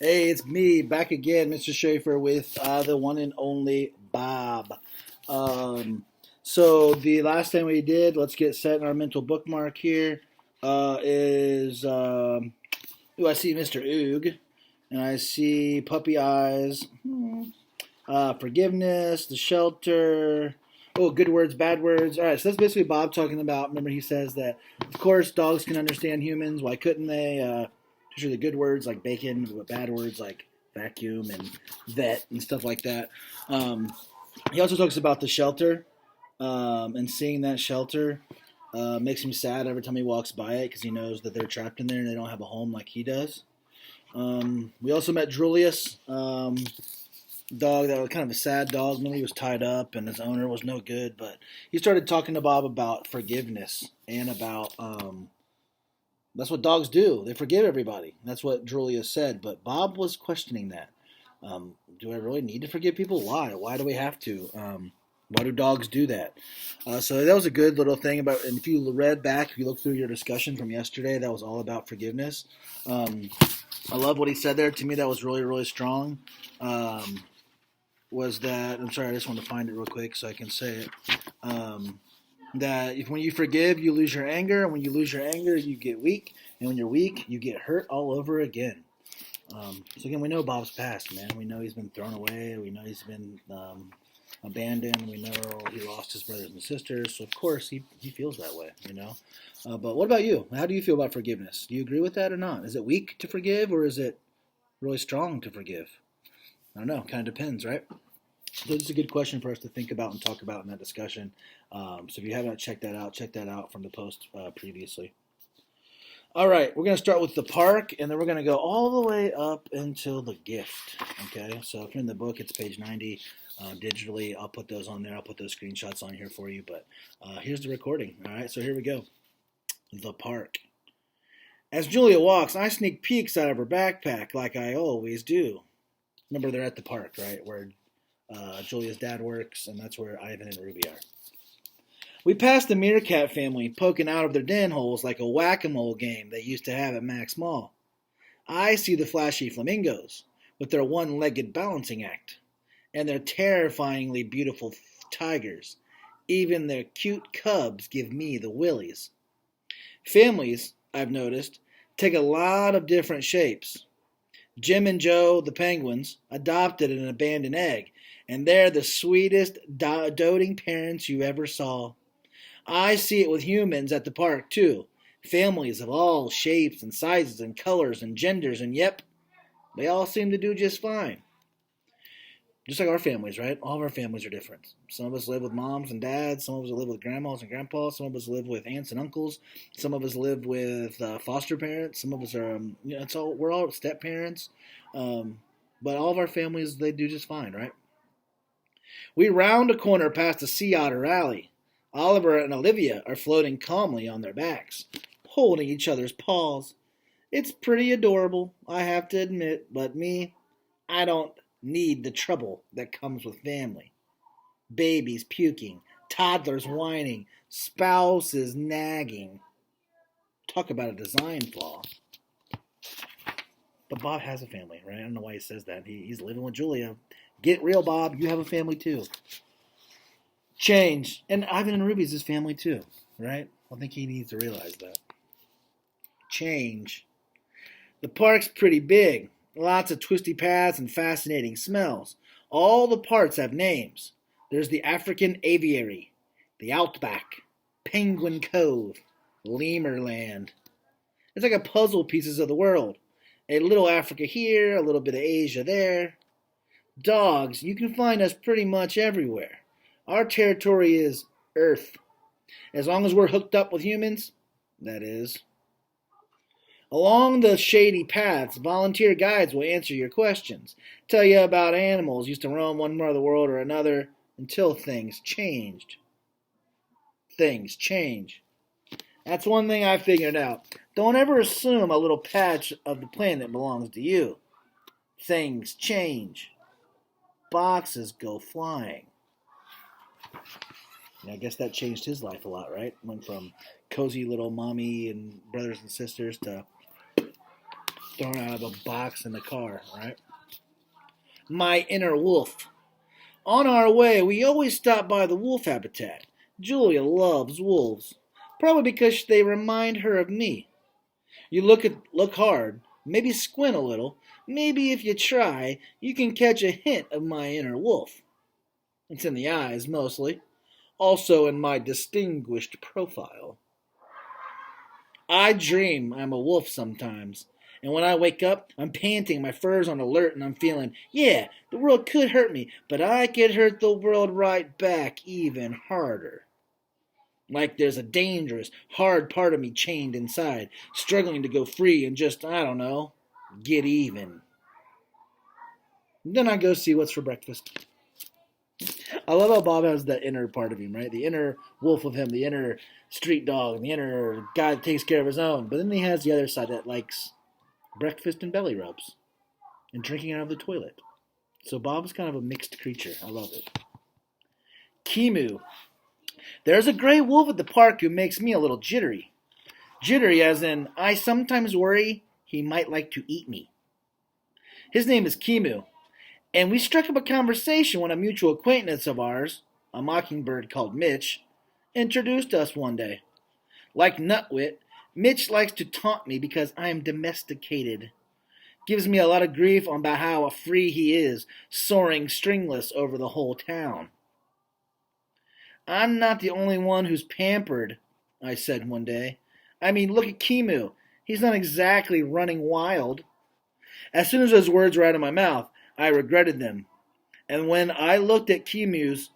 Hey, it's me back again, Mr. Schaefer, with the one and only Bob. Um, so the last thing we did, let's get set in our mental bookmark here. Is I see Mr. Oog, and I see puppy eyes, forgiveness, the shelter. Oh, good words, bad words. All right, so that's basically Bob talking about. Remember, he says that, of course, dogs can understand humans. Why couldn't they? Especially the good words like bacon, but bad words like vacuum and vet and stuff like that. Um, he also talks about the shelter, and seeing that shelter makes him sad every time he walks by it because he knows that they're trapped in there and they don't have a home like he does. We also met Julius, dog that was kind of a sad dog. Remember, he was tied up and his owner was no good. But he started talking to Bob about forgiveness and about that's what dogs do. They forgive everybody. That's what Julius said. But Bob was questioning that. Do I really need to forgive people? Why? Why do we have to? Why do dogs do that? So that was a good little thing about. And if you read back, if you look through your discussion from yesterday, that was all about forgiveness. I love what he said there. To me, that was really, really strong. Um, was that I'm sorry, I just want to find it real quick so I can say it. That if when you forgive, you lose your anger, and when you lose your anger, you get weak, and when you're weak, you get hurt all over again. So again, we know Bob's past, man. We know he's been thrown away. We know he's been abandoned. We know he lost his brothers and sisters. So of course he feels that way, you know. But what about you? How do you feel about forgiveness? Do you agree with that or not? Is it weak to forgive, or is it really strong to forgive? I don't know. Kind of depends, right? So this is a good question for us to think about and talk about in that discussion. So if you haven't checked that out, check that out from the post previously. All right, we're going to start with the park, and then we're going to go all the way up until the gift. Okay, so if you're in the book, it's page 90. Digitally, I'll put those on there. I'll put those screenshots on here for you. But here's the recording. All right, so here we go. The park. As Julia walks, I sneak peeks out of her backpack like I always do. Remember, they're at the park, right, where Julia's dad works, and that's where Ivan and Ruby are. We passed the meerkat family poking out of their den holes like a whack-a-mole game they used to have at Max Mall. I see the flashy flamingos with their one-legged balancing act and their terrifyingly beautiful tigers. Even their cute cubs give me the willies. Families, I've noticed, take a lot of different shapes. Jim and Joe, the penguins, adopted an abandoned egg, and they're the sweetest, doting parents you ever saw. I see it with humans at the park, too. Families of all shapes and sizes and colors and genders, and yep, they all seem to do just fine. Just like our families, right? All of our families are different. Some of us live with moms and dads. Some of us live with grandmas and grandpas. Some of us live with aunts and uncles. Some of us live with foster parents. Some of us are, it's all we're all step parents. Um, but all of our families, they do just fine, right? We round a corner past the sea otter alley. Oliver and Olivia are floating calmly on their backs, holding each other's paws. It's pretty adorable, I have to admit, but me, I don't need the trouble that comes with family. Babies puking, toddlers whining, spouses nagging. Talk about a design flaw. But Bob has a family, right? I don't know why he says that. He's living with Julia. Get real, Bob. You have a family too. Change. And Ivan and Ruby's his family too, right? I think he needs to realize that. Change. The park's pretty big. Lots of twisty paths and fascinating smells. All the parts have names. There's the African Aviary, the Outback, Penguin Cove, Lemurland. It's like a puzzle pieces of the world. A little Africa here, a little bit of Asia there. Dogs, you can find us pretty much everywhere. Our territory is Earth. As long as we're hooked up with humans, that is. Along the shady paths, volunteer guides will answer your questions, tell you about animals used to roam one part of the world or another until things changed. Things change. That's one thing I figured out. Don't ever assume a little patch of the planet belongs to you. Things change. Boxes go flying. And I guess that changed his life a lot, right? Went from cozy little mommy and brothers and sisters to thrown out of a box in the car, right? My inner wolf. On our way, we always stop by the wolf habitat. Julia loves wolves, probably because they remind her of me. You look hard, maybe squint a little, maybe if you try, you can catch a hint of my inner wolf. It's in the eyes, mostly, also in my distinguished profile. I dream I'm a wolf sometimes, and when I wake up, I'm panting, my fur's on alert, and I'm feeling, yeah, the world could hurt me, but I could hurt the world right back even harder. Like there's a dangerous, hard part of me chained inside, struggling to go free and just, I don't know, get even. Then I go see what's for breakfast. I love how Bob has that inner part of him, right? The inner wolf of him, the inner street dog, the inner guy that takes care of his own. But then he has the other side that likes breakfast and belly rubs and drinking out of the toilet. So Bob's kind of a mixed creature. I love it. Kimu. There's a gray wolf at the park who makes me a little jittery. Jittery as in, I sometimes worry he might like to eat me. His name is Kimu, and we struck up a conversation when a mutual acquaintance of ours, a mockingbird called Mitch, introduced us one day. Like Nutwit, Mitch likes to taunt me because I am domesticated. Gives me a lot of grief about how free he is, soaring stringless over the whole town. I'm not the only one who's pampered, I said one day. I mean, look at Kimu. He's not exactly running wild. As soon as those words were out of my mouth, I regretted them. And when I looked at Kimu's,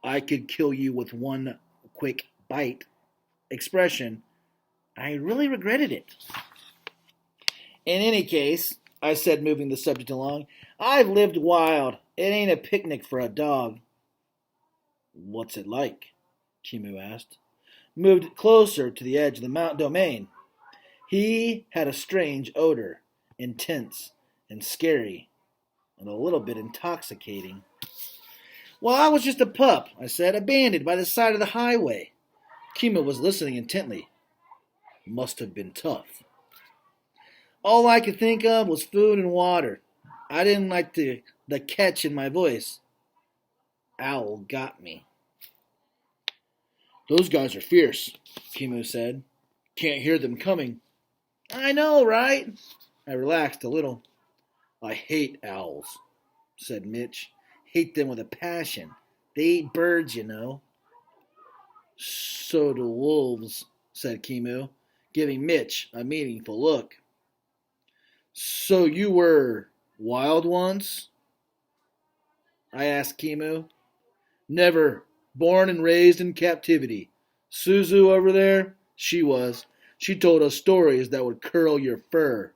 I could kill you with one quick bite expression, I really regretted it. In any case, I said, moving the subject along, I've lived wild. It ain't a picnic for a dog. What's it like? Kimu asked. Moved closer to the edge of the mountain domain. He had a strange odor, intense and scary, and a little bit intoxicating. Well, I was just a pup, I said, abandoned by the side of the highway. Kimu was listening intently. Must have been tough. All I could think of was food and water. I didn't like the catch in my voice. Owl got me. Those guys are fierce, Kimu said. Can't hear them coming. I know, right? I relaxed a little. I hate owls, said Mitch. Hate them with a passion. They eat birds, you know. So do wolves, said Kimu, giving Mitch a meaningful look. So you were wild once? I asked Kimu. Never. Born and raised in captivity. Suzu over there, she was. She told us stories that would curl your fur.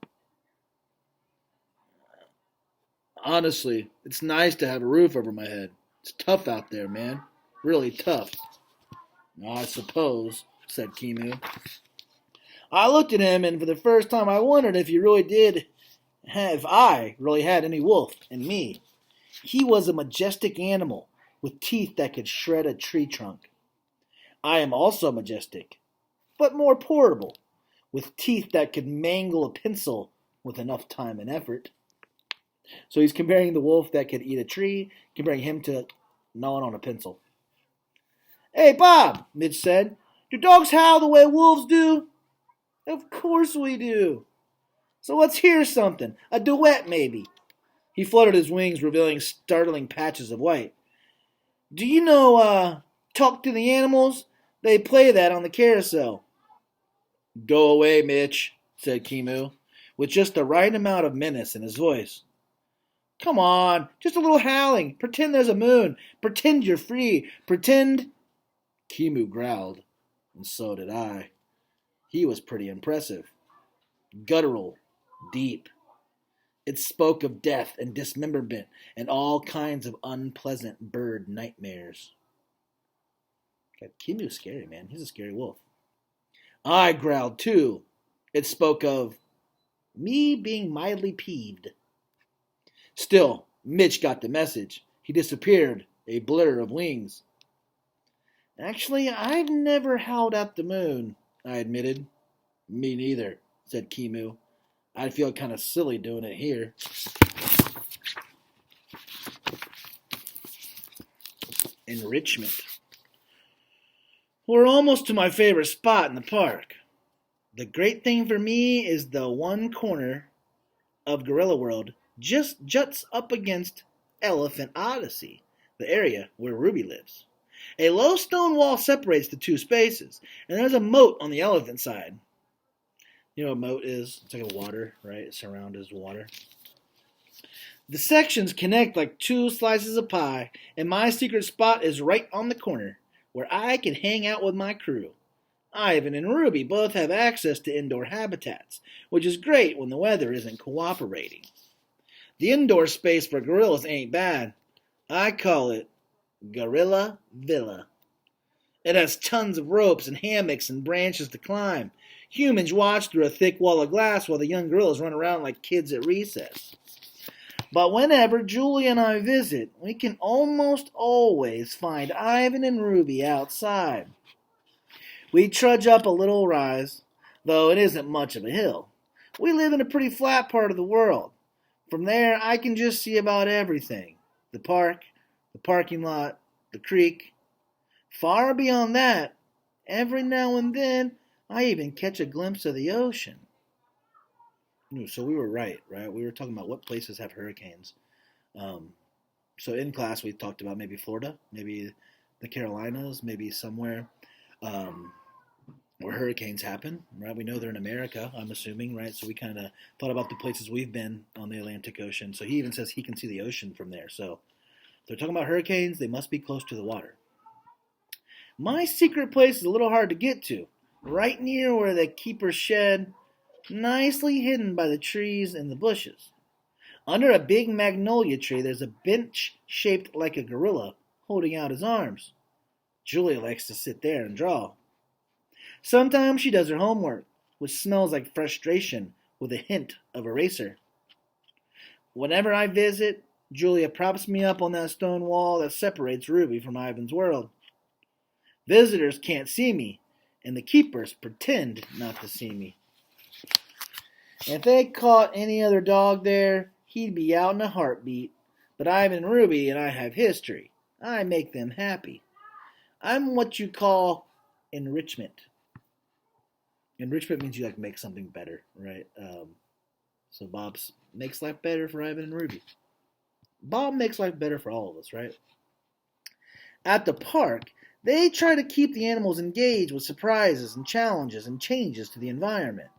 Honestly, it's nice to have a roof over my head. It's tough out there, man. Really tough. I suppose, said Kimu. I looked at him, and for the first time I wondered if I really had any wolf in me. He was a majestic animal with teeth that could shred a tree trunk. I am also majestic, but more portable, with teeth that could mangle a pencil with enough time and effort. So he's comparing the wolf that could eat a tree, comparing him to gnawing on a pencil. Hey, Bob, Mitch said, do dogs howl the way wolves do? Of course we do. So let's hear something. A duet, maybe. He fluttered his wings, revealing startling patches of white. Do you know, Talk to the Animals? They play that on the carousel. Go away, Mitch, said Kimu, with just the right amount of menace in his voice. Come on, just a little howling. Pretend there's a moon. Pretend you're free. Pretend... Kimu growled, and so did I. He was pretty impressive. Guttural, deep. It spoke of death and dismemberment and all kinds of unpleasant bird nightmares. God, Kimu's scary, man. He's a scary wolf. I growled too. It spoke of me being mildly peeved. Still, Mitch got the message. He disappeared, a blur of wings. Actually, I've never howled at the moon, I admitted. Me neither, said Kimu. I'd feel kind of silly doing it here. Enrichment. We're almost to my favorite spot in the park. The great thing for me is the one corner of Gorilla World just juts up against Elephant Odyssey, the area where Ruby lives. A low stone wall separates the two spaces, and there's a moat on the elephant side. You know what a moat is? It's like a water, right? It surrounds water. The sections connect like two slices of pie, and my secret spot is right on the corner, where I can hang out with my crew. Ivan and Ruby both have access to indoor habitats, which is great when the weather isn't cooperating. The indoor space for gorillas ain't bad. I call it Gorilla Villa. It has tons of ropes and hammocks and branches to climb. Humans watch through a thick wall of glass while the young gorillas run around like kids at recess. But whenever Julie and I visit, we can almost always find Ivan and Ruby outside. We trudge up a little rise, though it isn't much of a hill. We live in a pretty flat part of the world. From there, I can just see about everything. The park, the parking lot, the creek. Far beyond that, every now and then, I even catch a glimpse of the ocean. So we were right? We were talking about what places have hurricanes. So in class, we talked about maybe Florida, maybe the Carolinas, maybe somewhere where hurricanes happen, right? We know they're in America, I'm assuming, right? So we kind of thought about the places we've been on the Atlantic Ocean. So he even says he can see the ocean from there. So if they're talking about hurricanes, they must be close to the water. My secret place is a little hard to get to, right near where the keeper's shed, nicely hidden by the trees and the bushes. Under a big magnolia tree, there's a bench shaped like a gorilla holding out his arms. Julia likes to sit there and draw. Sometimes she does her homework, which smells like frustration with a hint of eraser. Whenever I visit, Julia props me up on that stone wall that separates Ruby from Ivan's world. Visitors can't see me, and the keepers pretend not to see me. If they caught any other dog there, he'd be out in a heartbeat. But Ivan and Ruby and I have history. I make them happy. I'm what you call enrichment. Enrichment means you make something better, right? So Bob makes life better for Ivan and Ruby. Bob makes life better for all of us, right? At the park, they try to keep the animals engaged with surprises and challenges and changes to the environment.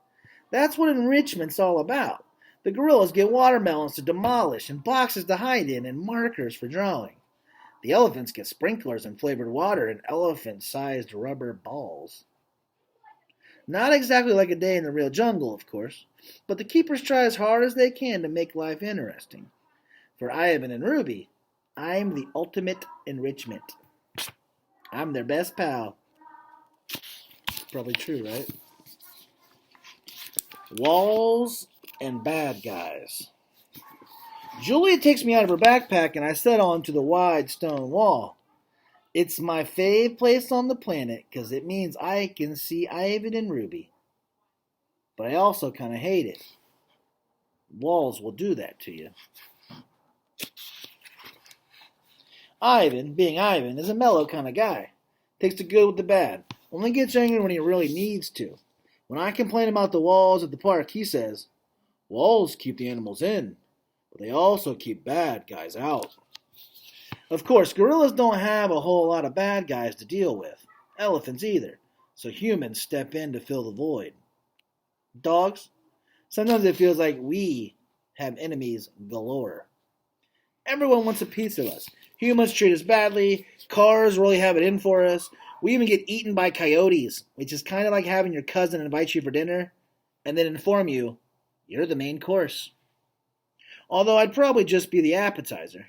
That's what enrichment's all about. The gorillas get watermelons to demolish and boxes to hide in and markers for drawing. The elephants get sprinklers and flavored water and elephant-sized rubber balls. Not exactly like a day in the real jungle, of course, but the keepers try as hard as they can to make life interesting. For Ivan and Ruby, I'm the ultimate enrichment. I'm their best pal. It's probably true, right? Walls and bad guys. Julia takes me out of her backpack and I set onto the wide stone wall. It's my fave place on the planet because it means I can see Ivan and Ruby. But I also kind of hate it. Walls will do that to you. Ivan, being Ivan, is a mellow kind of guy. Takes the good with the bad. Only gets angry when he really needs to. When I complain about the walls at the park, he says, "Walls keep the animals in, but they also keep bad guys out." Of course, gorillas don't have a whole lot of bad guys to deal with. Elephants either. So humans step in to fill the void. Dogs? Sometimes it feels like we have enemies galore. Everyone wants a piece of us. Humans treat us badly. Cars really have it in for us. We even get eaten by coyotes, which is kind of like having your cousin invite you for dinner and then inform you you're the main course. Although I'd probably just be the appetizer.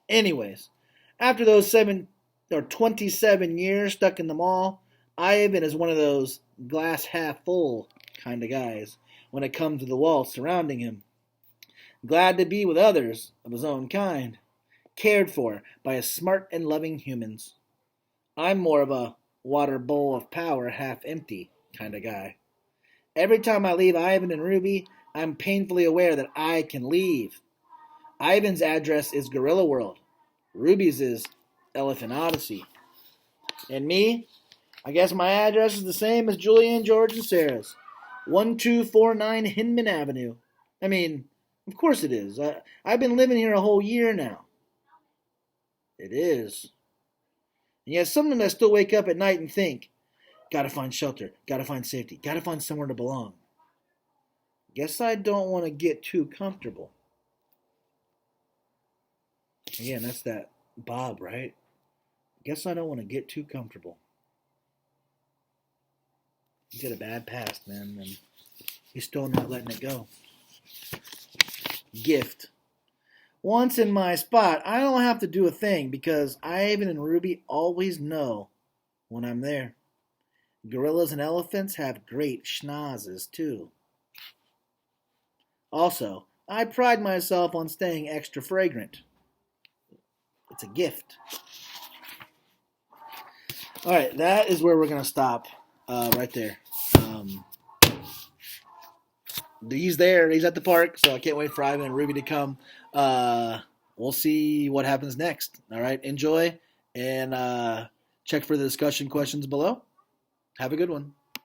Anyways, after those 27 years stuck in the mall, Ivan is one of those glass half full kind of guys when it comes to the walls surrounding him. Glad to be with others of his own kind, cared for by smart and loving humans. I'm more of a water bowl of power half empty kind of guy. Every time I leave Ivan and Ruby, I'm painfully aware that I can leave. Ivan's address is Gorilla World. Ruby's is Elephant Odyssey. And me, I guess my address is the same as Julian, George, and Sarah's. 1249 Hinman Avenue. I mean, of course it is. I've been living here a whole year now. It is. And yet sometimes I still wake up at night and think, gotta find shelter, gotta find safety, gotta find somewhere to belong. Guess I don't want to get too comfortable. Again, that's that Bob, right? Guess I don't want to get too comfortable. He's got a bad past, man, and he's still not letting it go. Gift. Once in my spot, I don't have to do a thing because Ivan and Ruby always know when I'm there. Gorillas and elephants have great schnozzes, too. Also, I pride myself on staying extra fragrant. It's a gift. All right, that is where we're going to stop right there. He's there. He's at the park, so I can't wait for Ivan and Ruby to come. We'll see what happens next. All right, enjoy, and check for the discussion questions below. Have a good one.